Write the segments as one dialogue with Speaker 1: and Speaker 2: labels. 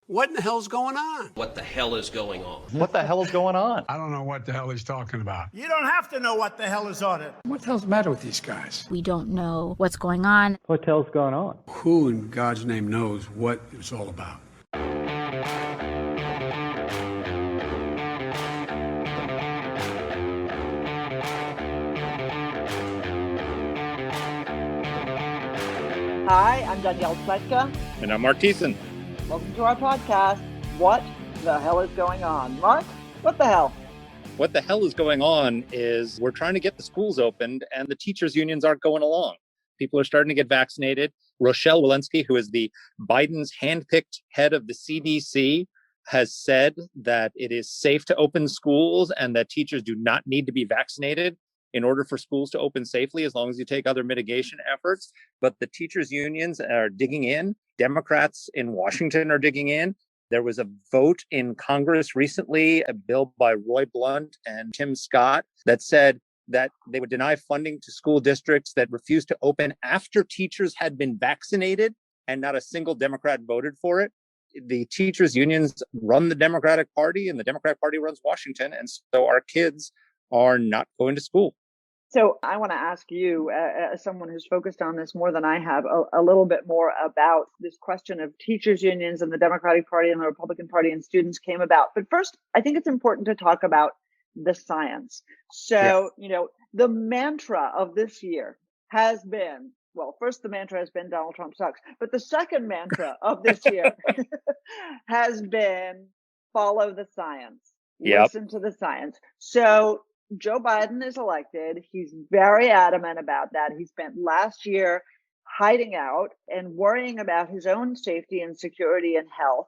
Speaker 1: What in the hell's going on?
Speaker 2: What the hell is going on?
Speaker 3: What the hell is going on?
Speaker 4: I don't know what the hell he's talking about.
Speaker 5: You don't have to know what the hell is on it.
Speaker 4: What the hell's the matter with these guys?
Speaker 6: We don't know what's going on.
Speaker 3: What the hell's going on?
Speaker 1: Who in God's name knows what it's all about?
Speaker 7: Hi, I'm Dany.
Speaker 8: And I'm Marc.
Speaker 7: Welcome to our podcast, What the Hell is Going On? Marc, what the hell?
Speaker 8: What the hell is going on is we're trying to get the schools opened and the teachers' unions aren't going along. People are starting to get vaccinated. Rochelle Walensky, who is the Biden's handpicked head of the CDC, has said that it is safe to open schools and that teachers do not need to be vaccinated in order for schools to open safely, as long as you take other mitigation efforts. But the teachers' unions are digging in. Democrats in Washington are digging in. There was a vote in Congress recently, a bill by Roy Blunt and Tim Scott, that said that they would deny funding to school districts that refused to open after teachers had been vaccinated, and not a single Democrat voted for it. The teachers' unions run the Democratic Party, and the Democratic Party runs Washington. And so our kids are not going to school.
Speaker 7: So I want to ask you, as someone who's focused on this more than I have, a little bit more about this question of teachers' unions and the Democratic Party and the Republican Party and students came about. But first, I think it's important to talk about the science. So, the mantra of this year has been, well, first the mantra has been Donald Trump sucks, but the second mantra of this year has been follow the science. Listen to the science. So Joe Biden is elected. He's very adamant about that. He spent last year hiding out and worrying about his own safety and security and health.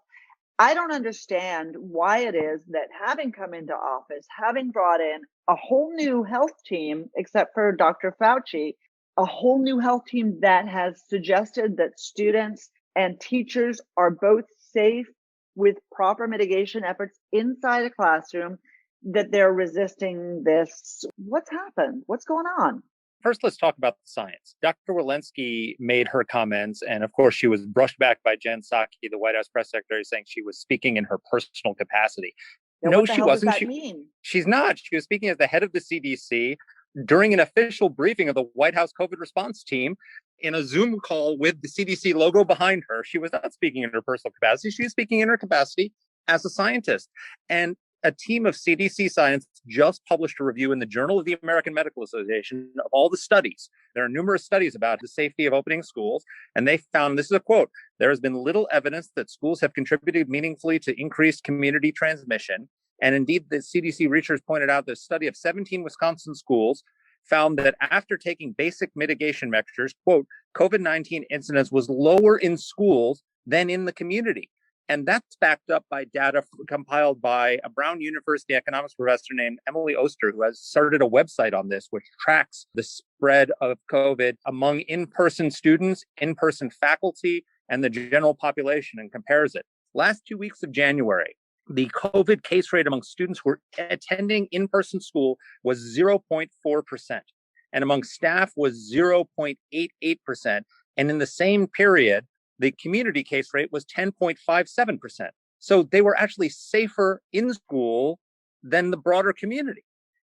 Speaker 7: I don't understand why it is that having come into office, having brought in a whole new health team, except for Dr. Fauci, a whole new health team that has suggested that students and teachers are both safe with proper mitigation efforts inside a classroom, that they're resisting this. What's happened? What's going on?
Speaker 8: First, let's talk about the science. Dr. Walensky made her comments, and of course, she was brushed back by Jen Psaki, the White House press secretary, saying she was speaking in her personal capacity.
Speaker 7: Now,
Speaker 8: no, she wasn't.
Speaker 7: What does that mean?
Speaker 8: She's not. She was speaking as the head of the CDC during an official briefing of the White House COVID response team in a Zoom call with the CDC logo behind her. She was not speaking in her personal capacity. She was speaking in her capacity as a scientist. And a team of CDC scientists just published a review in the Journal of the American Medical Association of all the studies. There are numerous studies about the safety of opening schools, and they found, this is a quote, there has been little evidence that schools have contributed meaningfully to increased community transmission. And indeed, the CDC researchers pointed out that a study of 17 Wisconsin schools found that after taking basic mitigation measures, quote, COVID-19 incidence was lower in schools than in the community. And that's backed up by data compiled by a Brown University economics professor named Emily Oster, who has started a website on this, which tracks the spread of COVID among in-person students, in-person faculty, and the general population, and compares it. Last 2 weeks of January, the COVID case rate among students who were attending in-person school was 0.4%, and among staff was 0.88%. And in the same period, the community case rate was 10.57%. So they were actually safer in school than the broader community.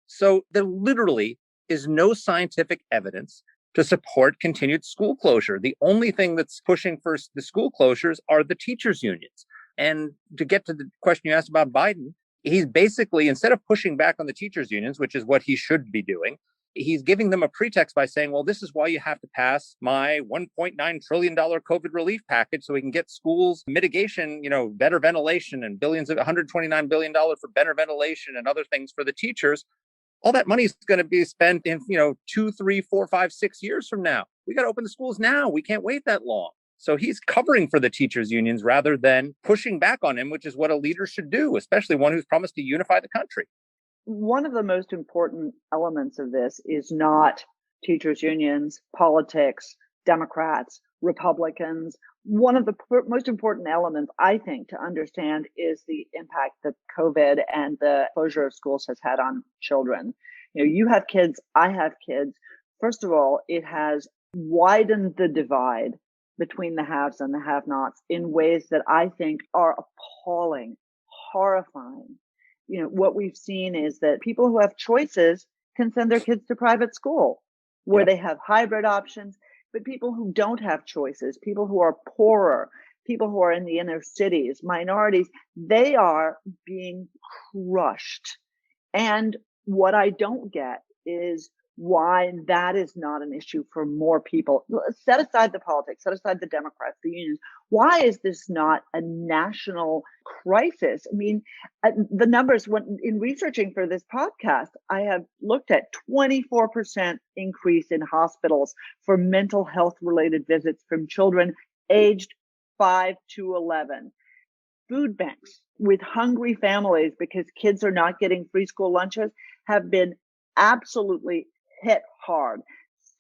Speaker 8: So there literally is no scientific evidence to support continued school closure. The only thing that's pushing for the school closures are the teachers' unions. And to get to the question you asked about Biden, he's basically, instead of pushing back on the teachers' unions, which is what he should be doing, he's giving them a pretext by saying, well, this is why you have to pass my $1.9 trillion COVID relief package so we can get schools mitigation, better ventilation and $129 billion for better ventilation and other things for the teachers. All that money is going to be spent in, 2, 3, 4, 5, 6 years from now. We got to open the schools now. We can't wait that long. So he's covering for the teachers' unions rather than pushing back on him, which is what a leader should do, especially one who's promised to unify the country.
Speaker 7: One of the most important elements of this is not teachers' unions, politics, Democrats, Republicans. One of the most important elements, I think, to understand is the impact that COVID and the closure of schools has had on children. You have kids, I have kids. First of all, it has widened the divide between the haves and the have-nots in ways that I think are appalling, horrifying. What we've seen is that people who have choices can send their kids to private school where they have hybrid options, but people who don't have choices, people who are poorer, people who are in the inner cities, minorities, they are being crushed. And what I don't get is why that is not an issue for more people. Set aside the politics, set aside the Democrats, the unions. Why is this not a national crisis? I mean, the numbers, when in researching for this podcast, I have looked at 24% increase in hospitals for mental health related visits from children aged 5 to 11. Food banks with hungry families because kids are not getting free school lunches have been absolutely hit hard.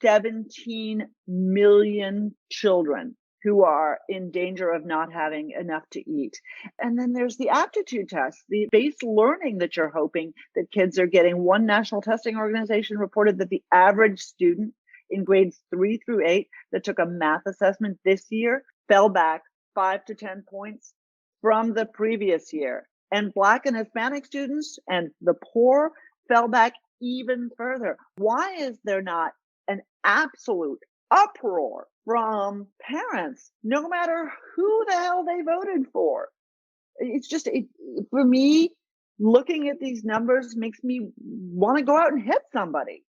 Speaker 7: 17 million children who are in danger of not having enough to eat. And then there's the aptitude test, the base learning that you're hoping that kids are getting. One national testing organization reported that the average student in grades 3 through 8 that took a math assessment this year fell back 5 to 10 points from the previous year. And Black and Hispanic students and the poor fell back even further. Why is there not an absolute uproar from parents, no matter who the hell they voted for? It's just, for me, looking at these numbers makes me want to go out and hit somebody.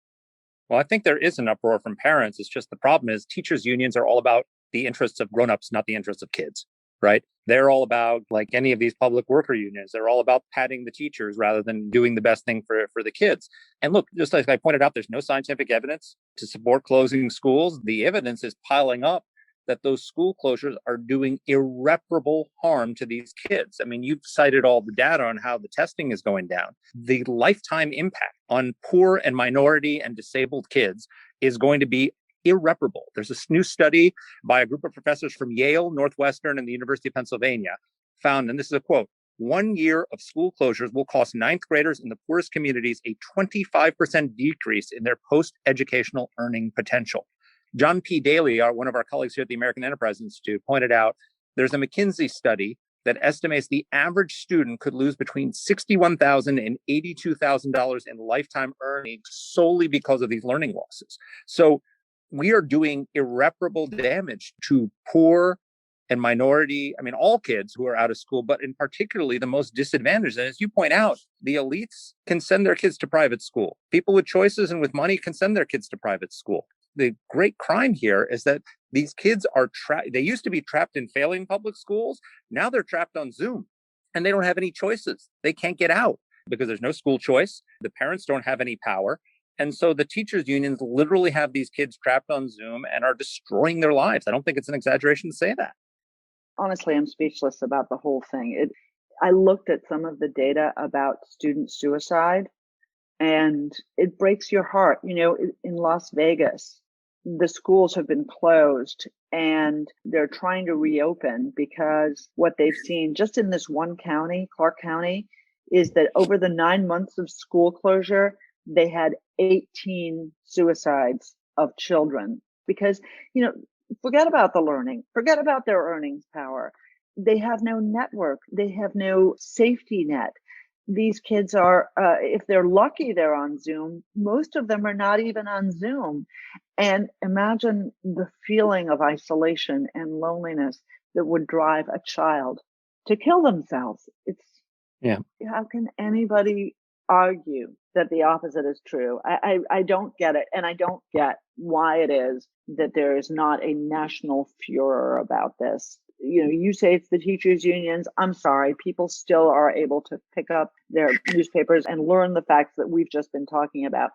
Speaker 8: Well, I think there is an uproar from parents. It's just the problem is teachers' unions are all about the interests of grown-ups, not the interests of kids, right? They're all about, like any of these public worker unions, they're all about patting the teachers rather than doing the best thing for the kids. And look, just like I pointed out, there's no scientific evidence to support closing schools. The evidence is piling up that those school closures are doing irreparable harm to these kids. I mean, you've cited all the data on how the testing is going down. The lifetime impact on poor and minority and disabled kids is going to be irreparable. There's a new study by a group of professors from Yale, Northwestern, and the University of Pennsylvania found, and this is a quote, 1 year of school closures will cost ninth graders in the poorest communities a 25% decrease in their post-educational earning potential. John P. Daly, one of our colleagues here at the American Enterprise Institute, pointed out there's a McKinsey study that estimates the average student could lose between $61,000 and $82,000 in lifetime earnings solely because of these learning losses. So we are doing irreparable damage to poor and minority, all kids who are out of school, but in particularly the most disadvantaged. And as you point out, the elites can send their kids to private school. People with choices and with money can send their kids to private school. The great crime here is that these kids are they used to be trapped in failing public schools. Now they're trapped on Zoom and they don't have any choices. They can't get out because there's no school choice. The parents don't have any power. And so the teachers' unions literally have these kids trapped on Zoom and are destroying their lives. I don't think it's an exaggeration to say that.
Speaker 7: Honestly, I'm speechless about the whole thing. I looked at some of the data about student suicide, and it breaks your heart. In Las Vegas, the schools have been closed and they're trying to reopen because what they've seen just in this one county, Clarke County, is that over the 9 months of school closure, they had 18 suicides of children because, forget about the learning, forget about their earnings power. They have no network. They have no safety net. These kids are, if they're lucky, they're on Zoom. Most of them are not even on Zoom. And imagine the feeling of isolation and loneliness that would drive a child to kill themselves. How can anybody argue that the opposite is true? I don't get it. And I don't get why it is that there is not a national furor about this. You say it's the teachers' unions. I'm sorry. People still are able to pick up their newspapers and learn the facts that we've just been talking about.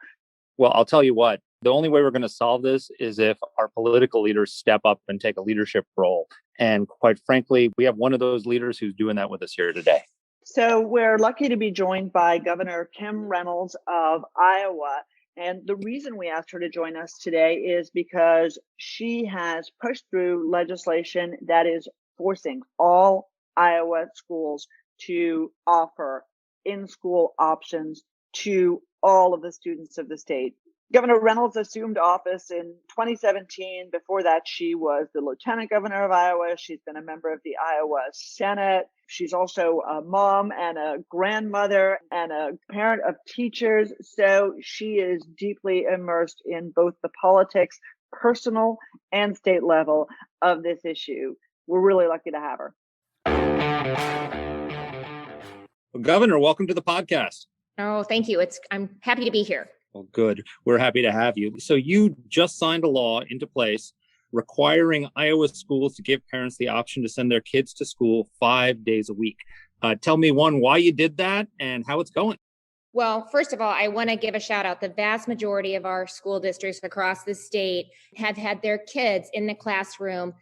Speaker 8: Well, I'll tell you what, the only way we're going to solve this is if our political leaders step up and take a leadership role. And quite frankly, we have one of those leaders who's doing that with us here today.
Speaker 7: So we're lucky to be joined by Governor Kim Reynolds of Iowa. And the reason we asked her to join us today is because she has pushed through legislation that is forcing all Iowa schools to offer in-school options to all of the students of the state. Governor Reynolds assumed office in 2017. Before that, she was the lieutenant governor of Iowa. She's been a member of the Iowa Senate. She's also a mom and a grandmother and a parent of teachers. So she is deeply immersed in both the politics, personal and state level, of this issue. We're really lucky to have her.
Speaker 8: Well, Governor, welcome to the podcast.
Speaker 2: Oh, thank you. I'm happy to be here.
Speaker 8: Well, good. We're happy to have you. So you just signed a law into place requiring Iowa schools to give parents the option to send their kids to school 5 days a week. Tell me, one, why you did that and how it's going.
Speaker 2: Well, first of all, I want to give a shout out. The vast majority of our school districts across the state have had their kids in the classroom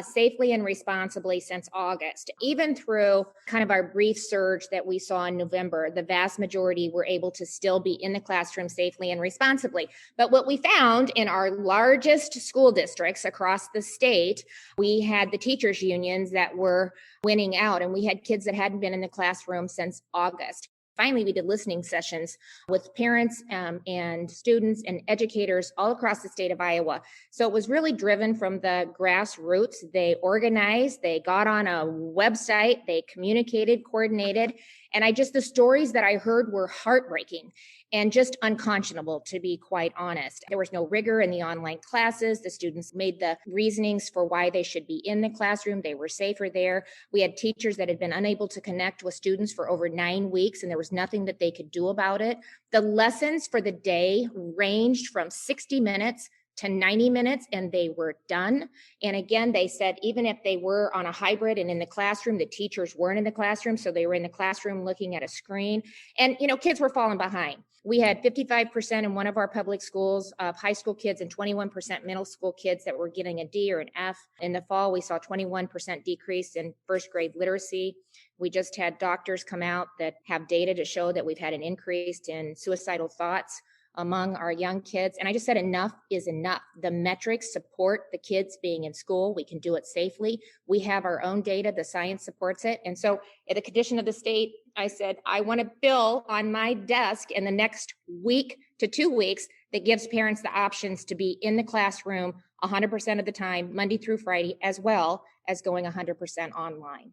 Speaker 2: safely and responsibly since August. Even through kind of our brief surge that we saw in November, the vast majority were able to still be in the classroom safely and responsibly. But what we found in our largest school districts across the state, we had the teachers' unions that were winning out, and we had kids that hadn't been in the classroom since August. Finally, we did listening sessions with parents and students and educators all across the state of Iowa. So it was really driven from the grassroots. They organized, they got on a website, they communicated, coordinated. And the stories that I heard were heartbreaking and just unconscionable, to be quite honest. There was no rigor in the online classes. The students made the reasonings for why they should be in the classroom. They were safer there. We had teachers that had been unable to connect with students for over 9 weeks, and there was nothing that they could do about it. The lessons for the day ranged from 60 minutes to 90 minutes, and they were done. And again, they said, even if they were on a hybrid and in the classroom, the teachers weren't in the classroom. So they were in the classroom looking at a screen, and, kids were falling behind. We had 55% in one of our public schools of high school kids and 21% middle school kids that were getting a D or an F. In the fall, we saw 21% decrease in first grade literacy. We just had doctors come out that have data to show that we've had an increase in suicidal thoughts among our young kids. And I just said, enough is enough. The metrics support the kids being in school. We can do it safely. We have our own data. The science supports it. And so at the condition of the state, I said, I want a bill on my desk in the next week to 2 weeks that gives parents the options to be in the classroom 100% of the time, Monday through Friday, as well as going 100% online.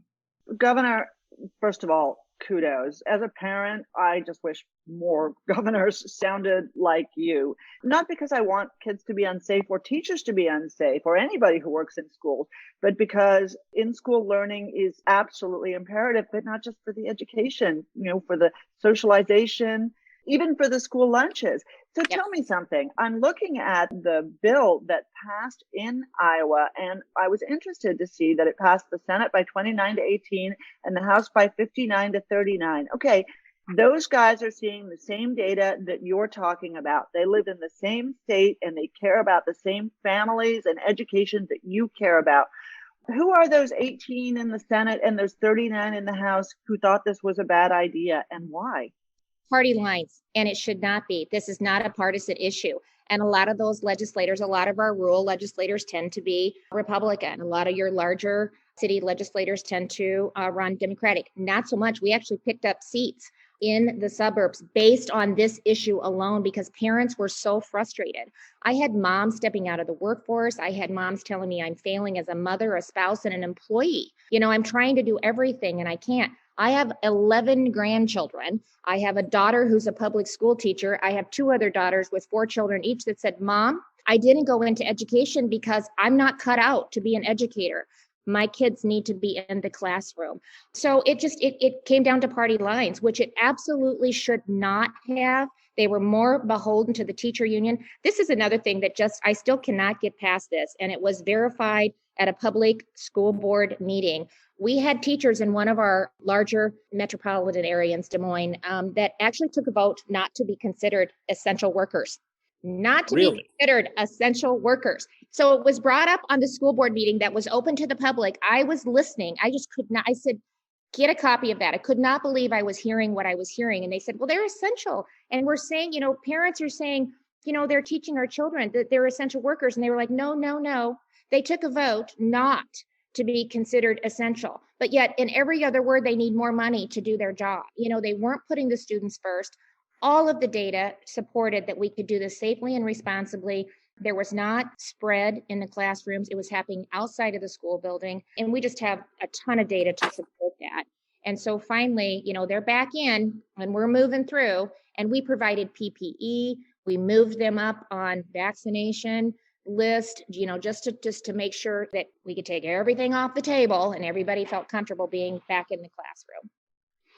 Speaker 7: Governor, first of all, kudos. As a parent, I just wish more governors sounded like you. Not because I want kids to be unsafe or teachers to be unsafe or anybody who works in schools, but because in-school learning is absolutely imperative, but not just for the education, for the socialization, even for the school lunches. So tell me something. I'm looking at the bill that passed in Iowa, and I was interested to see that it passed the Senate by 29-18 and the House by 59-39. Okay, those guys are seeing the same data that you're talking about. They live in the same state and they care about the same families and education that you care about. Who are those 18 in the Senate and those 39 in the House who thought this was a bad idea, and why?
Speaker 2: Party lines, and it should not be. This is not a partisan issue. And a lot of those legislators, a lot of our rural legislators tend to be Republican. A lot of your larger city legislators tend to run Democratic. Not so much. We actually picked up seats in the suburbs based on this issue alone because parents were so frustrated. I had moms stepping out of the workforce. I had moms telling me I'm failing as a mother, a spouse, and an employee. I'm trying to do everything and I can't. I have 11 grandchildren. I have a daughter who's a public school teacher. I have 2 other daughters with 4 children each that said, Mom, I didn't go into education because I'm not cut out to be an educator. My kids need to be in the classroom. So it came down to party lines, which it absolutely should not have. They were more beholden to the teacher union. This is another thing that I still cannot get past this. And it was verified at a public school board meeting. We had teachers in one of our larger metropolitan areas, Des Moines, that actually took a vote not to be considered essential workers. Not to be considered essential workers. So it was brought up on the school board meeting that was open to the public. I was listening. I just could not. I said, get a copy of that. I could not believe I was hearing what I was hearing. And they said, well, they're essential. And we're saying, parents are saying, they're teaching our children that they're essential workers. And they were like, no. They took a vote not to be considered essential. But yet in every other word, they need more money to do their job. They weren't putting the students first. All of the data supported that we could do this safely and responsibly. There was not spread in the classrooms. It was happening outside of the school building. And we just have a ton of data to support that. And so finally, they're back in and we're moving through, and we provided PPE. We moved them up on vaccination list, just to make sure that we could take everything off the table and everybody felt comfortable being back in the classroom.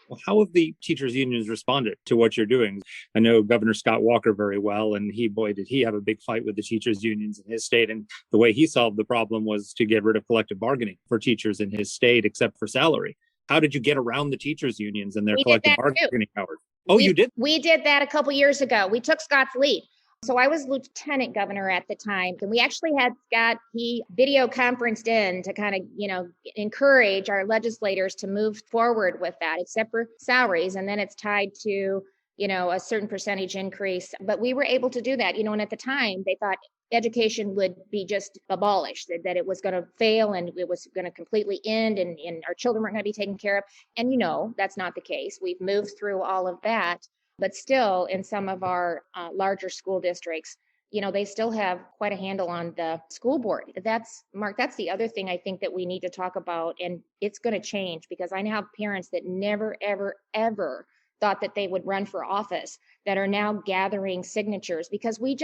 Speaker 8: Well, how have the teachers' unions responded to what you're doing? I know Governor Scott Walker very well, and did he have a big fight with the teachers' unions in his state. And the way he solved the problem was to get rid of collective bargaining for teachers in his state, except for salary. How did you get around the teachers' unions and their collective bargaining powers? Oh, you did?
Speaker 2: We did that a couple years ago. We took Scott's lead. So I was lieutenant governor at the time, and we actually had Scott, he video conferenced in to kind of, encourage our legislators to move forward with that, except for salaries. And then it's tied to, a certain percentage increase. But we were able to do that, and at the time they thought education would be just abolished, that it was going to fail and it was going to completely end and our children weren't going to be taken care of. And, that's not the case. We've moved through all of that. But still, in some of our larger school districts, they still have quite a handle on the school board. That's the other thing I think that we need to talk about. And it's going to change, because I now have parents that never, ever, ever thought that they would run for office that are now gathering signatures because we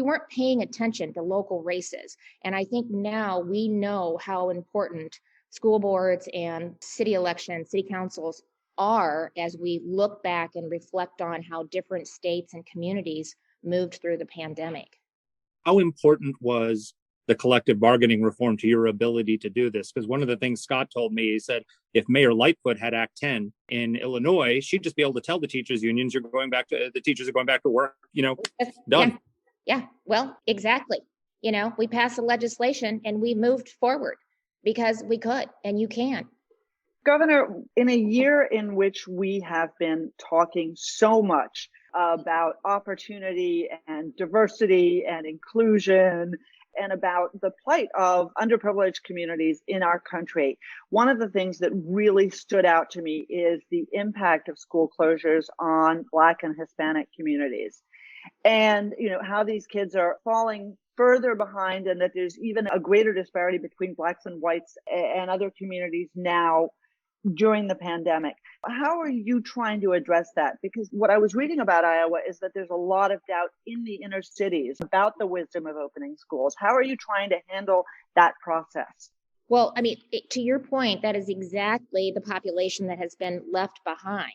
Speaker 2: weren't paying attention to local races. And I think now we know how important school boards and city elections, city councils are as we look back and reflect on how different states and communities moved through the pandemic.
Speaker 8: How important was the collective bargaining reform to your ability to do this? Because one of the things Scott told me, he said, if Mayor Lightfoot had Act 10 in Illinois, she'd just be able to tell the teachers unions, the teachers are going back to work, done.
Speaker 2: Yeah, well, exactly. We passed the legislation and we moved forward because we could, and you can.
Speaker 7: Governor, in a year in which we have been talking so much about opportunity and diversity and inclusion and about the plight of underprivileged communities in our country, one of the things that really stood out to me is the impact of school closures on Black and Hispanic communities. And, how these kids are falling further behind, and that there's even a greater disparity between Blacks and whites and other communities now during the pandemic. How are you trying to address that? Because what I was reading about Iowa is that there's a lot of doubt in the inner cities about the wisdom of opening schools. How are you trying to handle that process?
Speaker 2: Well, to your point, that is exactly the population that has been left behind.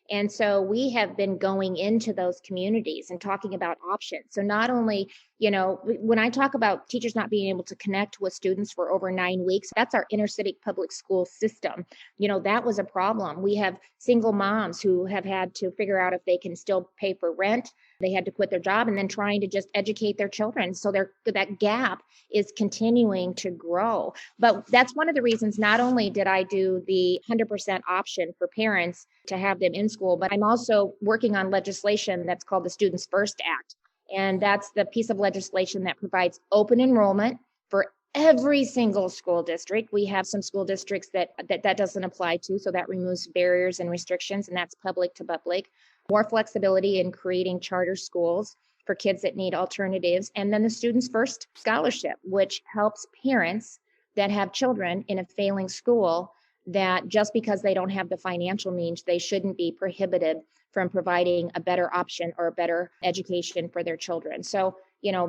Speaker 2: And so we have been going into those communities and talking about options. So not only, when I talk about teachers not being able to connect with students for over 9 weeks, that's our inner city public school system. That was a problem. We have single moms who have had to figure out if they can still pay for rent. They had to quit their job and then trying to just educate their children. So that gap is continuing to grow. But that's one of the reasons, not only did I do the 100% option for parents to have them in school, but I'm also working on legislation that's called the Students First Act. And that's the piece of legislation that provides open enrollment for every single school district. We have some school districts that doesn't apply to, so that removes barriers and restrictions, and that's public to public. More flexibility in creating charter schools for kids that need alternatives. And then the Students First Scholarship, which helps parents that have children in a failing school that just because they don't have the financial means, they shouldn't be prohibited from providing a better option or a better education for their children. So,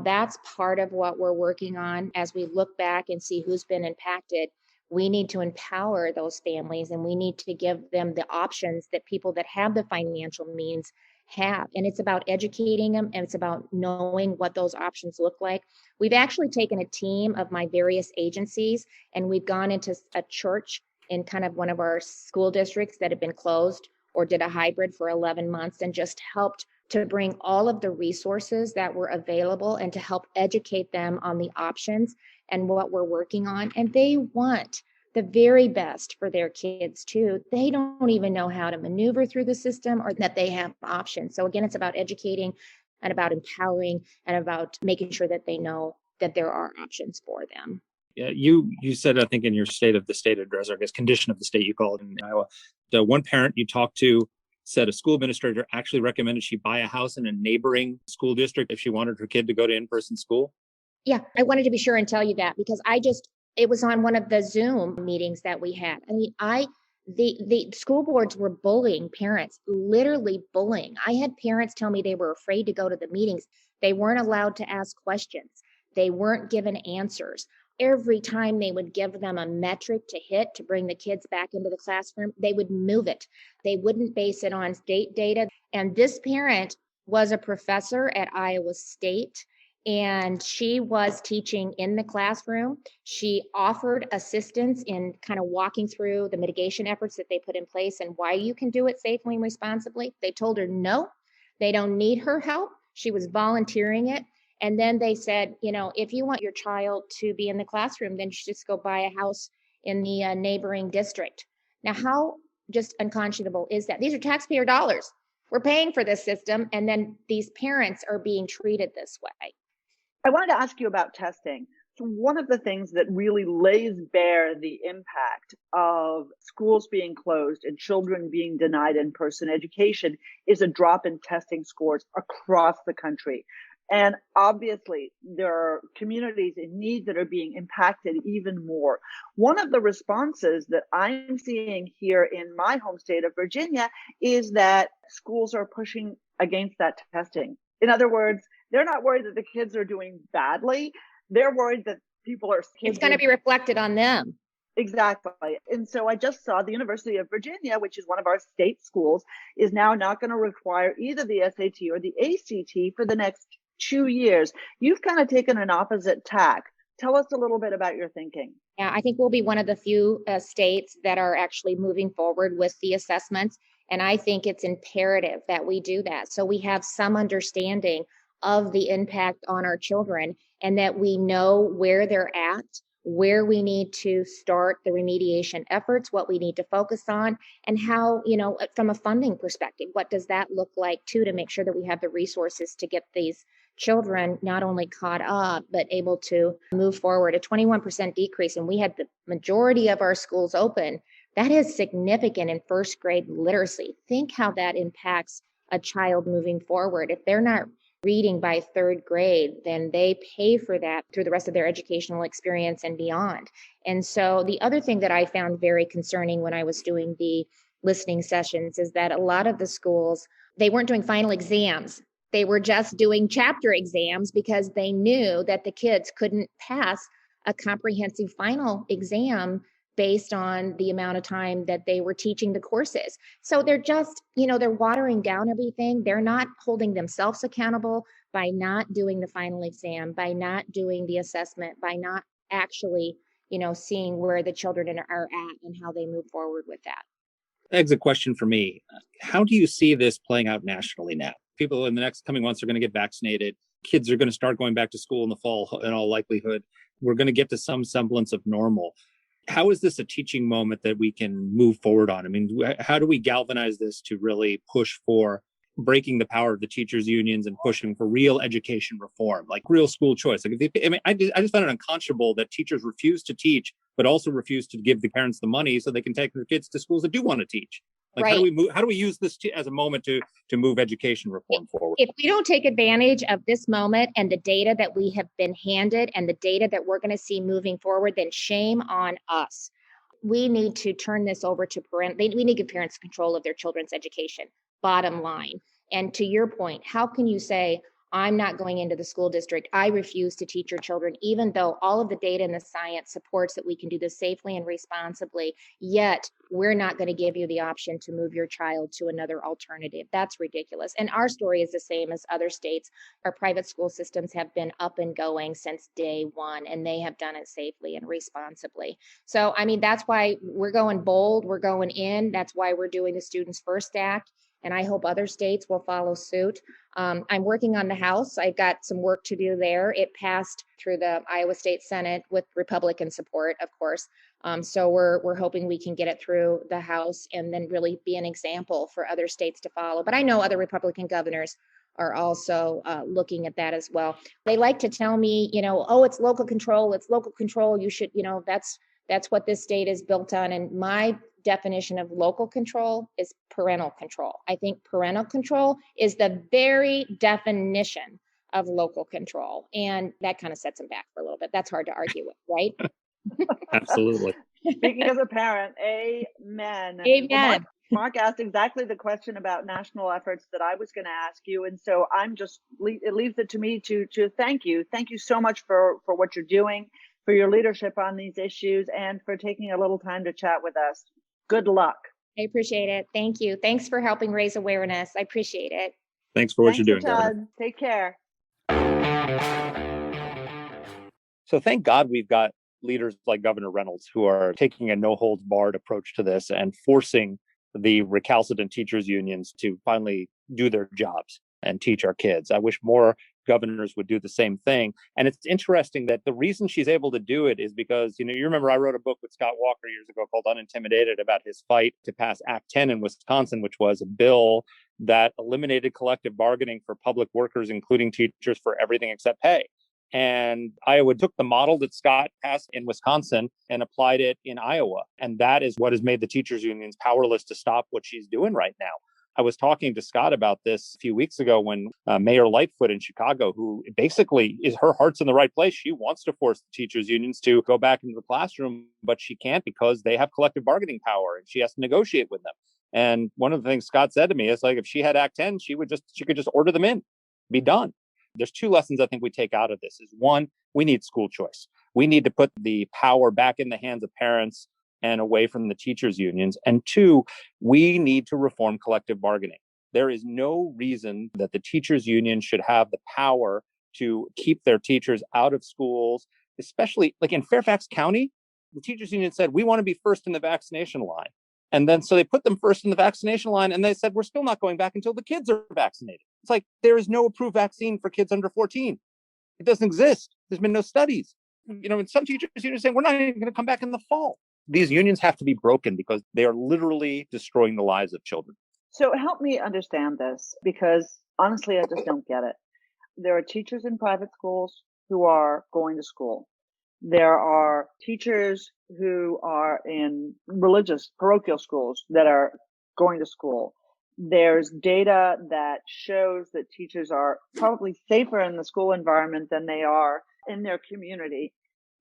Speaker 2: that's part of what we're working on as we look back and see who's been impacted. We need to empower those families, and we need to give them the options that people that have the financial means have. And it's about educating them, and it's about knowing what those options look like. We've actually taken a team of my various agencies, and we've gone into a church in kind of one of our school districts that had been closed or did a hybrid for 11 months and just helped to bring all of the resources that were available and to help educate them on the options and what we're working on. And they want the very best for their kids too. They don't even know how to maneuver through the system or that they have options. So again, it's about educating and about empowering and about making sure that they know that there are options for them.
Speaker 8: Yeah, you said, I think in your state of the state address, or I guess condition of the state, you call it in Iowa, the one parent you talked to said a school administrator actually recommended she buy a house in a neighboring school district if she wanted her kid to go to in-person school?
Speaker 2: Yeah, I wanted to be sure and tell you that because it was on one of the Zoom meetings that we had. I mean, the school boards were bullying parents, literally bullying. I had parents tell me they were afraid to go to the meetings. They weren't allowed to ask questions. They weren't given answers. Every time they would give them a metric to hit to bring the kids back into the classroom, they would move it. They wouldn't base it on state data. And this parent was a professor at Iowa State, and she was teaching in the classroom. She offered assistance in kind of walking through the mitigation efforts that they put in place and why you can do it safely and responsibly. They told her no, they don't need her help. She was volunteering it. And then they said, if you want your child to be in the classroom, then you should just go buy a house in the neighboring district. Now, how just unconscionable is that? These are taxpayer dollars. We're paying for this system, and then these parents are being treated this way.
Speaker 7: I wanted to ask you about testing. So one of the things that really lays bare the impact of schools being closed and children being denied in-person education is a drop in testing scores across the country. And obviously, there are communities in need that are being impacted even more. One of the responses that I'm seeing here in my home state of Virginia is that schools are pushing against that testing. In other words, they're not worried that the kids are doing badly. They're worried that people are.
Speaker 2: It's going to be reflected on them.
Speaker 7: Exactly. And so I just saw the University of Virginia, which is one of our state schools, is now not going to require either the SAT or the ACT for the next 2 years. You've kind of taken an opposite tack. Tell us a little bit about your thinking.
Speaker 2: Yeah, I think we'll be one of the few states that are actually moving forward with the assessments. And I think it's imperative that we do that. So we have some understanding of the impact on our children and that we know where they're at, where we need to start the remediation efforts, what we need to focus on, and how, from a funding perspective, what does that look like too, to make sure that we have the resources to get these children not only caught up, but able to move forward. A 21% decrease, and we had the majority of our schools open. That is significant in first grade literacy. Think how that impacts a child moving forward. If they're not reading by third grade, then they pay for that through the rest of their educational experience and beyond. And so the other thing that I found very concerning when I was doing the listening sessions is that a lot of the schools, they weren't doing final exams. They were just doing chapter exams because they knew that the kids couldn't pass a comprehensive final exam based on the amount of time that they were teaching the courses. So they're just, they're watering down everything. They're not holding themselves accountable by not doing the final exam, by not doing the assessment, by not actually, seeing where the children are at and how they move forward with that.
Speaker 8: Exit question for me. How do you see this playing out nationally now? People in the next coming months are going to get vaccinated. Kids are going to start going back to school in the fall in all likelihood. We're going to get to some semblance of normal. How is this a teaching moment that we can move forward on? I mean, how do we galvanize this to really push for breaking the power of the teachers' unions and pushing for real education reform, like real school choice? Like, I just found it unconscionable that teachers refuse to teach, but also refuse to give the parents the money so they can take their kids to schools that do want to teach. Like,
Speaker 2: right.
Speaker 8: How do we use this as a moment to move education reform forward?
Speaker 2: If we don't take advantage of this moment and the data that we have been handed and the data that we're going to see moving forward, then shame on us. We need to turn this over to parents. We need to give parents control of their children's education, bottom line. And to your point, how can you say, I'm not going into the school district, I refuse to teach your children, even though all of the data and the science supports that we can do this safely and responsibly, yet we're not going to give you the option to move your child to another alternative. That's ridiculous. And our story is the same as other states. Our private school systems have been up and going since day one, and they have done it safely and responsibly. So, that's why we're going bold, we're going in. That's why we're doing the Students First Act. And I hope other states will follow suit. I'm working on the House. I've got some work to do there. It passed through the Iowa State Senate with Republican support, of course. So we're hoping we can get it through the House and then really be an example for other states to follow. But I know other Republican governors are also looking at that as well. They like to tell me, oh, it's local control. It's local control. You should, that's what this state is built on. And my definition of local control is parental control. I think parental control is the very definition of local control. And that kind of sets them back for a little bit. That's hard to argue with, right?
Speaker 8: Absolutely.
Speaker 7: Speaking as a parent, amen.
Speaker 2: Amen.
Speaker 7: Well, Mark asked exactly the question about national efforts that I was going to ask you. And so it leaves it to me to thank you. Thank you so much for what you're doing, for your leadership on these issues, and for taking a little time to chat with us. Good luck.
Speaker 2: I appreciate it. Thank you. Thanks for helping raise awareness. I appreciate it.
Speaker 8: Thanks for what
Speaker 7: Thanks
Speaker 8: you're doing,
Speaker 7: Todd.
Speaker 8: Governor.
Speaker 7: Take care.
Speaker 8: So thank God we've got leaders like Governor Reynolds who are taking a no holds barred approach to this and forcing the recalcitrant teachers unions to finally do their jobs and teach our kids. I wish more governors would do the same thing. And it's interesting that the reason she's able to do it is because, you remember I wrote a book with Scott Walker years ago called Unintimidated about his fight to pass Act 10 in Wisconsin, which was a bill that eliminated collective bargaining for public workers, including teachers, for everything except pay. And Iowa took the model that Scott passed in Wisconsin and applied it in Iowa. And that is what has made the teachers unions powerless to stop what she's doing right now. I was talking to Scott about this a few weeks ago when Mayor Lightfoot in Chicago, who basically is her heart's in the right place. She wants to force the teachers unions to go back into the classroom, but she can't because they have collective bargaining power and she has to negotiate with them. And one of the things Scott said to me is like, if she had Act 10, she could just order them in, be done. There's two lessons I think we take out of this is one, we need school choice. We need to put the power back in the hands of parents and away from the teachers unions. And two, we need to reform collective bargaining. There is no reason that the teachers union should have the power to keep their teachers out of schools, especially like in Fairfax County, the teachers union said, we want to be first in the vaccination line. And then so they put them first in the vaccination line and they said, we're still not going back until the kids are vaccinated. It's like, there is no approved vaccine for kids under 14. It doesn't exist. There's been no studies. And some teachers unions saying, we're not even going to come back in the fall. These unions have to be broken because they are literally destroying the lives of children.
Speaker 7: So help me understand this, because honestly, I just don't get it. There are teachers in private schools who are going to school. There are teachers who are in religious parochial schools that are going to school. There's data that shows that teachers are probably safer in the school environment than they are in their community.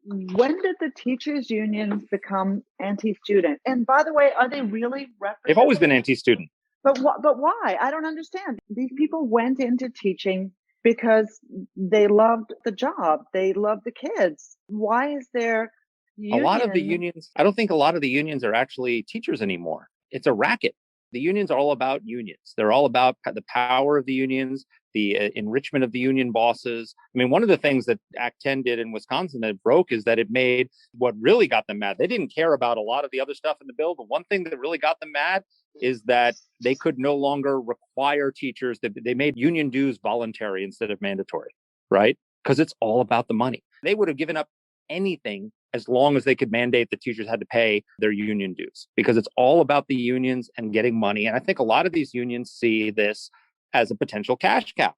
Speaker 7: When did the teachers unions become anti-student? And by the way, are they really representing?
Speaker 8: They've always been anti-student.
Speaker 7: But why? I don't understand. These people went into teaching because they loved the job. They loved the kids. Why is there
Speaker 8: a lot of the unions? I don't think a lot of the unions are actually teachers anymore. It's a racket. The unions are all about unions. They're all about the power of the unions, the enrichment of the union bosses. I mean, one of the things that Act 10 did in Wisconsin that broke is that it made what really got them mad. They didn't care about a lot of the other stuff in the bill. The one thing that really got them mad is that they could no longer require teachers. They made union dues voluntary instead of mandatory, right? Because it's all about the money. They would have given up anything as long as they could mandate that teachers had to pay their union dues, because it's all about the unions and getting money. And I think a lot of these unions see this as a potential cash cow.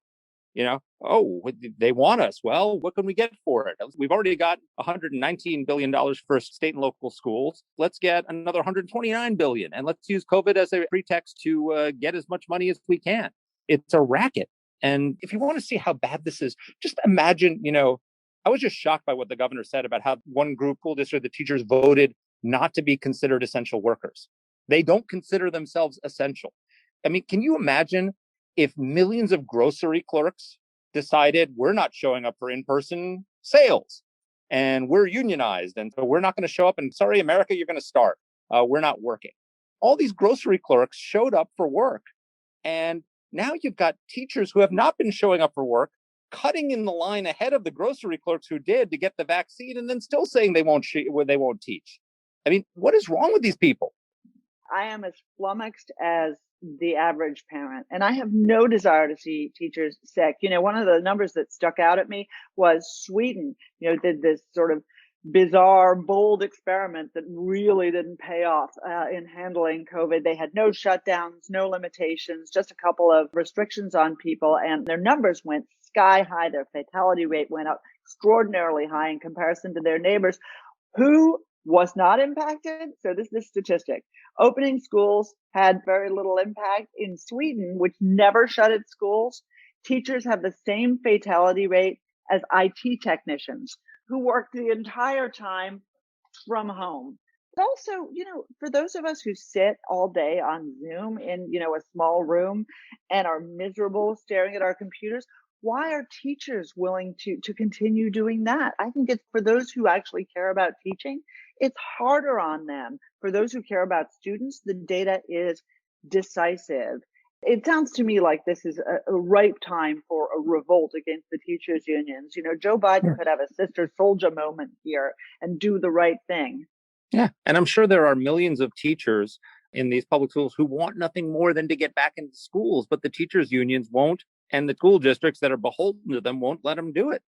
Speaker 8: Oh, they want us. Well, what can we get for it? We've already got $119 billion for state and local schools. Let's get another $129 billion. And let's use COVID as a pretext to get as much money as we can. It's a racket. And if you want to see how bad this is, just imagine, I was just shocked by what the governor said about how one group, school district, the teachers voted not to be considered essential workers. They don't consider themselves essential. I mean, can you imagine if millions of grocery clerks decided we're not showing up for in-person sales and we're unionized and so we're not going to show up and sorry, America, you're going to start. We're not working. All these grocery clerks showed up for work. And now you've got teachers who have not been showing up for work, cutting in the line ahead of the grocery clerks who did to get the vaccine and then still saying they won't teach. I mean, what is wrong with these people?
Speaker 7: I am as flummoxed as the average parent, and I have no desire to see teachers sick. One of the numbers that stuck out at me was Sweden, did this sort of bizarre, bold experiment that really didn't pay off in handling COVID. They had no shutdowns, no limitations, just a couple of restrictions on people, and their numbers went sky high. Their fatality rate went up extraordinarily high in comparison to their neighbors who was not impacted. So this statistic, opening schools had very little impact. In Sweden, which never shut its schools, teachers have the same fatality rate as IT technicians who work the entire time from home. But also, for those of us who sit all day on Zoom in, a small room and are miserable staring at our computers, why are teachers willing to continue doing that? I think it's for those who actually care about teaching, it's harder on them. For those who care about students, the data is decisive. It sounds to me like this is a ripe time for a revolt against the teachers' unions. Joe Biden could have a Sister Soldier moment here and do the right thing.
Speaker 8: Yeah. And I'm sure there are millions of teachers in these public schools who want nothing more than to get back into schools, but the teachers' unions won't. And the school districts that are beholden to them won't let them do it.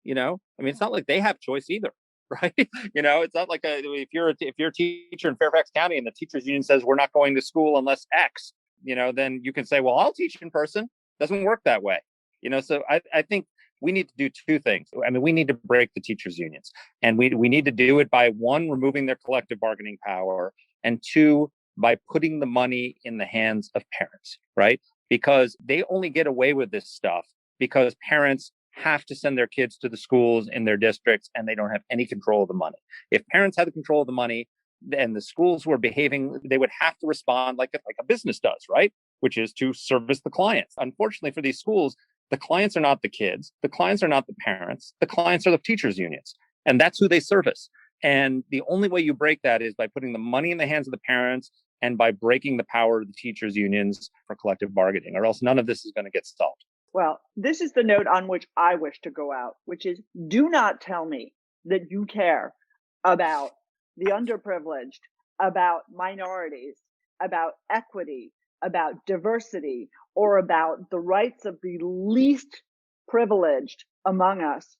Speaker 8: It's not like they have choice either, right? It's not like if you're a teacher in Fairfax County and the teachers union says we're not going to school unless X, then you can say, well, I'll teach in person. Doesn't work that way. So I think we need to do two things. We need to break the teachers unions, and we need to do it by, one, removing their collective bargaining power, and two, by putting the money in the hands of parents, right? Because they only get away with this stuff because parents have to send their kids to the schools in their districts and they don't have any control of the money. If parents had the control of the money and the schools were behaving, they would have to respond like a business does, right? Which is to service the clients. Unfortunately for these schools, the clients are not the kids. The clients are not the parents. The clients are the teachers unions. And that's who they service. And the only way you break that is by putting the money in the hands of the parents and by breaking the power of the teachers unions for collective bargaining, or else none of this is going to get solved.
Speaker 7: Well, this is the note on which I wish to go out, which is, do not tell me that you care about the underprivileged, about minorities, about equity, about diversity, or about the rights of the least privileged among us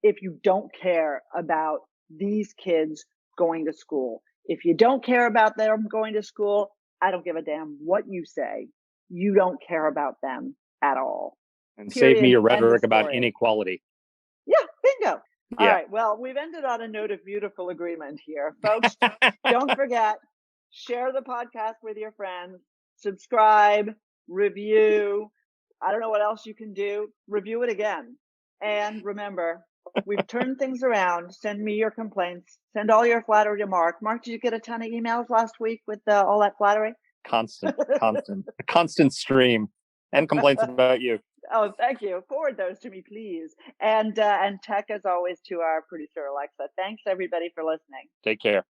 Speaker 7: if you don't care about these kids going to school. If you don't care about them going to school, I don't give a damn what you say. You don't care about them at all.
Speaker 8: And
Speaker 7: Period.
Speaker 8: save me your
Speaker 7: End of
Speaker 8: rhetoric about
Speaker 7: story.
Speaker 8: inequality.
Speaker 7: Yeah, bingo. All
Speaker 8: Yeah.
Speaker 7: right. Well, we've ended on a note of beautiful agreement here. Folks, don't forget, share the podcast with your friends, subscribe, review. I don't know what else you can do. Review it again. And remember, we've turned things around. Send me your complaints. Send all your flattery to Mark. Mark, did you get a ton of emails last week with all that flattery?
Speaker 8: A constant stream and complaints about you.
Speaker 7: Oh, thank you. Forward those to me, please. And tech, as always, to our producer, Alexa. Thanks, everybody, for listening.
Speaker 8: Take care.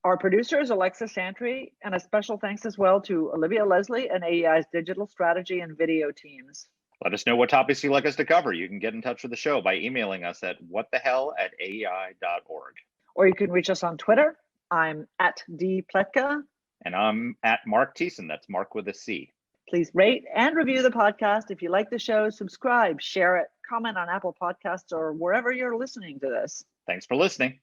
Speaker 7: Our producer is Alexa Santry, and a special thanks as well to Olivia Leslie and AEI's digital strategy and video teams.
Speaker 9: Let us know what topics you'd like us to cover. You can get in touch with the show by emailing us at whatthehell@aei.org.
Speaker 7: Or you can reach us on Twitter. I'm at dpletka.
Speaker 9: And I'm at Mark Thiessen. That's Mark with a C.
Speaker 7: Please rate and review the podcast. If you like the show, subscribe, share it, comment on Apple Podcasts or wherever you're listening to this.
Speaker 9: Thanks for listening.